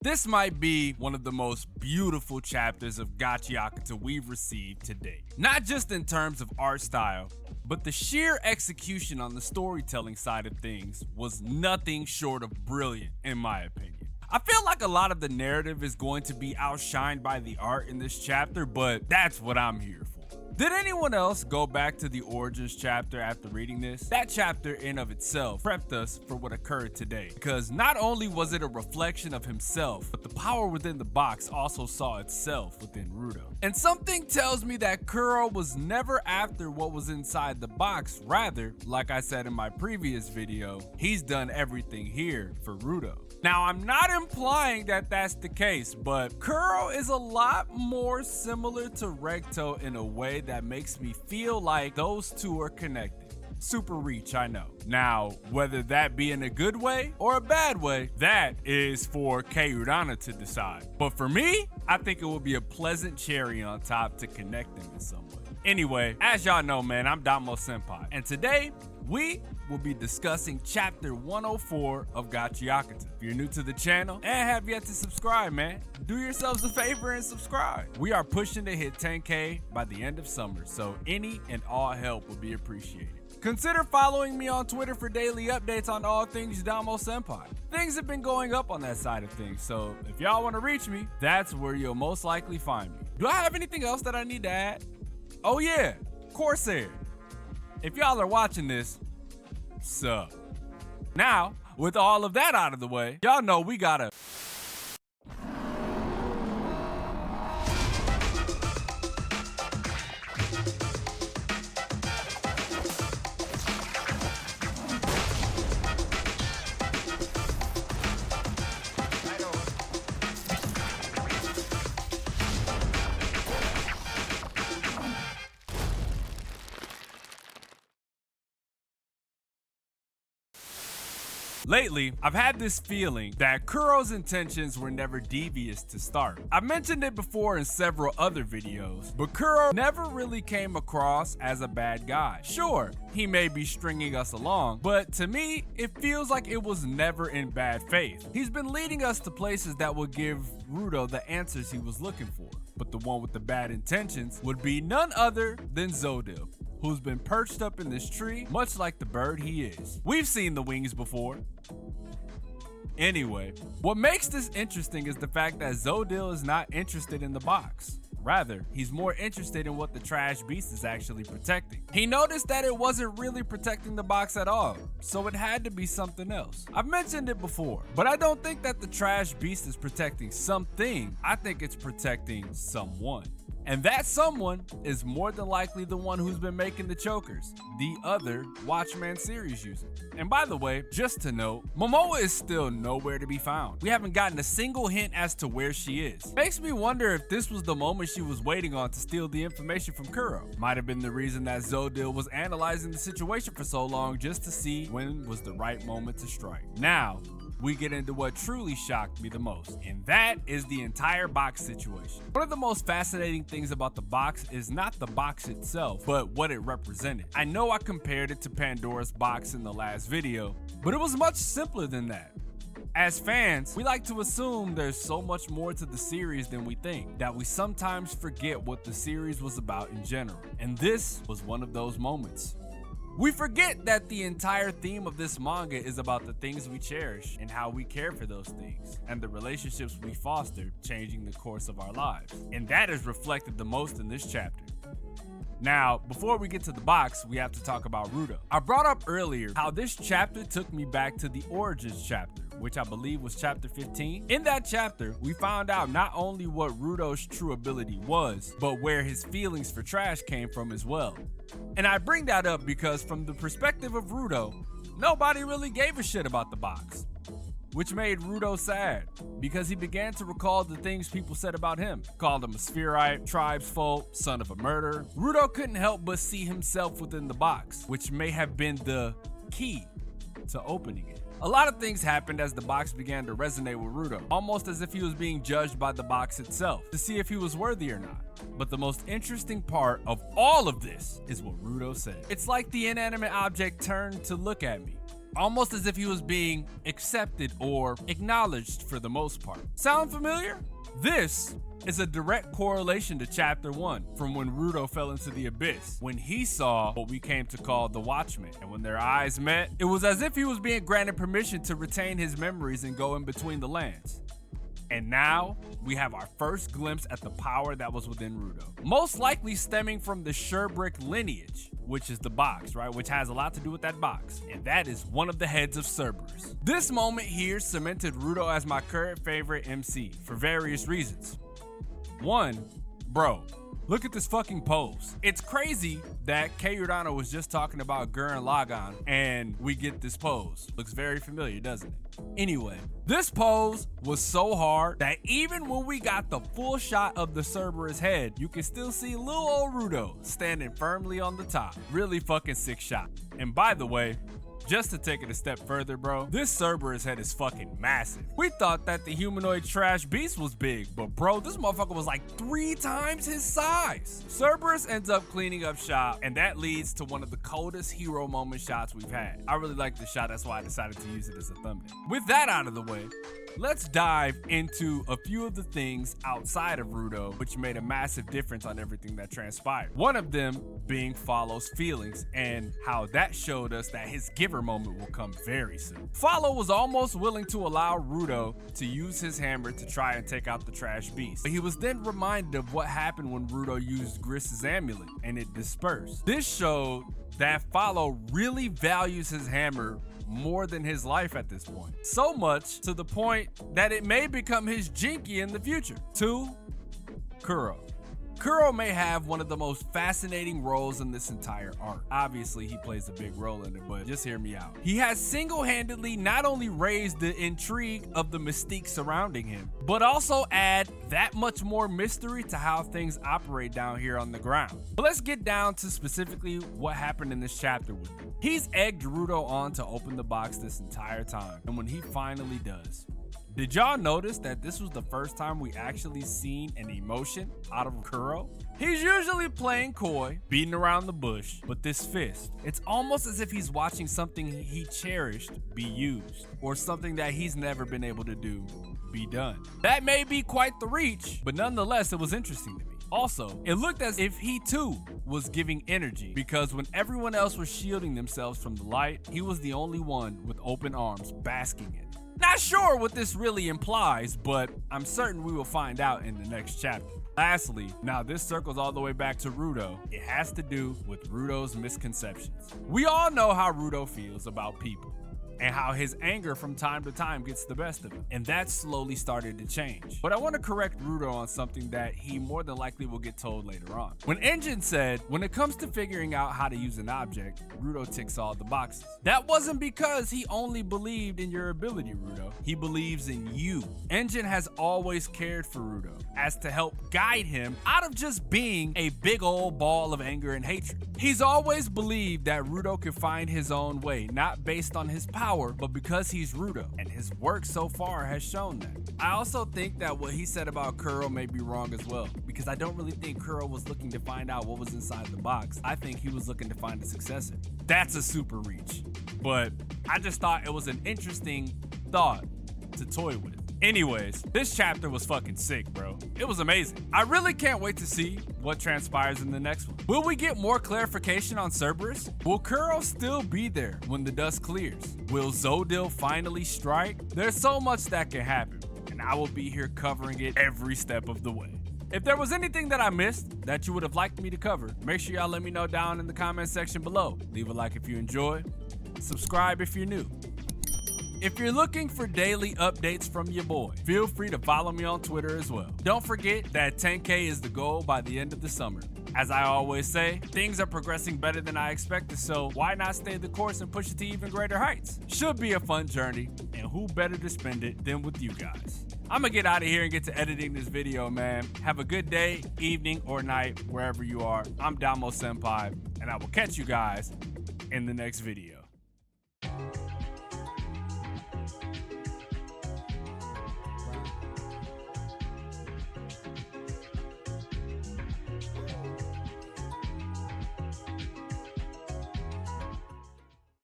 This might be one of the most beautiful chapters of Gachiakuta we've received to date. Not just in terms of art style, but the sheer execution on the storytelling side of things was nothing short of brilliant, in my opinion. I feel like a lot of the narrative is going to be outshined by the art in this chapter, but that's what I'm here for. Did anyone else go back to the Origins chapter after reading this? That chapter in of itself prepped us for what occurred today, because not only was it a reflection of himself, but the power within the box also saw itself within RUDO. And something tells me that Kuro was never after what was inside the box, rather, like I said in my previous video, he's done everything here for RUDO. Now, I'm not implying that that's the case, but Kuro is a lot more similar to Recto in a way that makes me feel like those two are connected. Super reach, I know. Now, whether that be in a good way or a bad way, that is for Keirana to decide. But for me, I think it will be a pleasant cherry on top to connect them in some way. Anyway, as y'all know, man, I'm DomoSenpai, and today we will be discussing chapter 104 of Gachiakuta. If you're new to the channel and have yet to subscribe, man, do yourselves a favor and subscribe. We are pushing to hit 10K by the end of summer, so any and all help will be appreciated. Consider following me on Twitter for daily updates on all things DomoSenpai. Things have been going up on that side of things, so if y'all want to reach me, that's where you'll most likely find me. Do I have anything else that I need to add? Oh yeah, Corsair. If y'all are watching this, sup. Now, with all of that out of the way, y'all know we gotta... Lately, I've had this feeling that Kuro's intentions were never devious to start. I've mentioned it before in several other videos, but Kuro never really came across as a bad guy. Sure, he may be stringing us along, but to me, it feels like it was never in bad faith. He's been leading us to places that will give RUDO the answers he was looking for, but the one with the bad intentions would be none other than Zodil, who's been perched up in this tree, much like the bird he is. We've seen the wings before. Anyway, what makes this interesting is the fact that Zodil is not interested in the box. Rather, he's more interested in what the trash beast is actually protecting. He noticed that it wasn't really protecting the box at all, so it had to be something else. I've mentioned it before, but I don't think that the trash beast is protecting something. I think it's protecting someone. And that someone is more than likely the one who's been making the chokers, the other Watchman series user. And by the way, just to note, Momoa is still nowhere to be found. We haven't gotten a single hint as to where she is. Makes me wonder if this was the moment she was waiting on to steal the information from Kuro. Might have been the reason that Zodil was analyzing the situation for so long, just to see when was the right moment to strike. Now, we get into what truly shocked me the most, and that is the entire box situation. One of the most fascinating things about the box is not the box itself, but what it represented. I know I compared it to Pandora's box in the last video, but it was much simpler than that. As fans, we like to assume there's so much more to the series than we think, that we sometimes forget what the series was about in general, and this was one of those moments. We forget that the entire theme of this manga is about the things we cherish and how we care for those things, and the relationships we foster changing the course of our lives. And that is reflected the most in this chapter. Now, before we get to the box, we have to talk about RUDO. I brought up earlier how this chapter took me back to the Origins chapter, which I believe was chapter 15. In that chapter, we found out not only what RUDO's true ability was, but where his feelings for trash came from as well. And I bring that up because from the perspective of RUDO, nobody really gave a shit about the box, which made RUDO sad because he began to recall the things people said about him. Called him a spherite, tribes folk, son of a murderer. RUDO couldn't help but see himself within the box, which may have been the key to opening it. A lot of things happened as the box began to resonate with RUDO, almost as if he was being judged by the box itself to see if he was worthy or not. But the most interesting part of all of this is what RUDO said. It's like the inanimate object turned to look at me. almost as if he was being accepted or acknowledged for the most part. Sound familiar? This is a direct correlation to chapter 1 from when RUDO fell into the abyss, when he saw what we came to call the Watchmen, and when their eyes met, it was as if he was being granted permission to retain his memories and go in between the lands. And now, we have our first glimpse at the power that was within RUDO. Most likely stemming from the CERBERUS lineage, which is the box, right? Which has a lot to do with that box. And that is one of the heads of CERBERUS. This moment here cemented RUDO as my current favorite MC for various reasons. One, bro, look at this fucking pose. It's crazy that Giordano was just talking about Gurren Lagann and we get this pose. Looks very familiar, doesn't it? Anyway, this pose was so hard that even when we got the full shot of the CERBERUS head, you can still see little old RUDO standing firmly on the top. Really fucking sick shot. And by the way, just to take it a step further, bro, this CERBERUS head is fucking massive. We thought that the humanoid trash beast was big, but bro, this motherfucker was like 3 times his size. CERBERUS ends up cleaning up shop, and that leads to one of the coldest hero moment shots we've had. I really like this shot, that's why I decided to use it as a thumbnail. With that out of the way, let's dive into a few of the things outside of RUDO which made a massive difference on everything that transpired. One of them being Follow's feelings and how that showed us that his giver moment will come very soon. Follow was almost willing to allow RUDO to use his hammer to try and take out the trash beast, but he was then reminded of what happened when RUDO used Griss's amulet and it dispersed. This showed that Follow really values his hammer more than his life at this point. So much to the point that it may become his jinky in the future. 2, Kuro. Kuro may have one of the most fascinating roles in this entire arc. Obviously, he plays a big role in it, but just hear me out. He has single-handedly not only raised the intrigue of the mystique surrounding him, but also add that much more mystery to how things operate down here on the ground. But let's get down to specifically what happened in this chapter with him. He's egged RUDO on to open the box this entire time, and when he finally does, did y'all notice that this was the first time we actually seen an emotion out of Kuro? He's usually playing coy, beating around the bush, but this fist, it's almost as if he's watching something he cherished be used, or something that he's never been able to do be done. That may be quite the reach, but nonetheless, it was interesting to me. Also, it looked as if he too was giving energy, because when everyone else was shielding themselves from the light, he was the only one with open arms basking in it. Not sure what this really implies, but I'm certain we will find out in the next chapter. Lastly, now this circles all the way back to RUDO. It has to do with RUDO's misconceptions. We all know how RUDO feels about people, and how his anger from time to time gets the best of him, and that slowly started to change. But I want to correct RUDO on something that he more than likely will get told later on. When Engine said, when it comes to figuring out how to use an object, RUDO ticks all the boxes. That wasn't because he only believed in your ability, RUDO. He believes in you. Engine has always cared for RUDO, as to help guide him out of just being a big old ball of anger and hatred. He's always believed that RUDO could find his own way, not based on his power, but because he's RUDO, and his work so far has shown that. I also think that what he said about Kuro may be wrong as well, because I don't really think Kuro was looking to find out what was inside the box. I think he was looking to find a successor. That's a super reach, but I just thought it was an interesting thought to toy with. Anyways, this chapter was fucking sick, bro. It was amazing. I really can't wait to see what transpires in the next one. Will we get more clarification on CERBERUS? Will Kuro still be there when the dust clears? Will Zodil finally strike? There's so much that can happen, and I will be here covering it every step of the way. If there was anything that I missed that you would have liked me to cover, make sure y'all let me know down in the comment section below. Leave a like if you enjoyed, subscribe if you're new. If you're looking for daily updates from your boy, feel free to follow me on Twitter as well. Don't forget that 10K is the goal by the end of the summer. As I always say, things are progressing better than I expected, so why not stay the course and push it to even greater heights? Should be a fun journey, and who better to spend it than with you guys? I'm gonna get out of here and get to editing this video, man. Have a good day, evening, or night, wherever you are. I'm DomoSenpai, and I will catch you guys in the next video.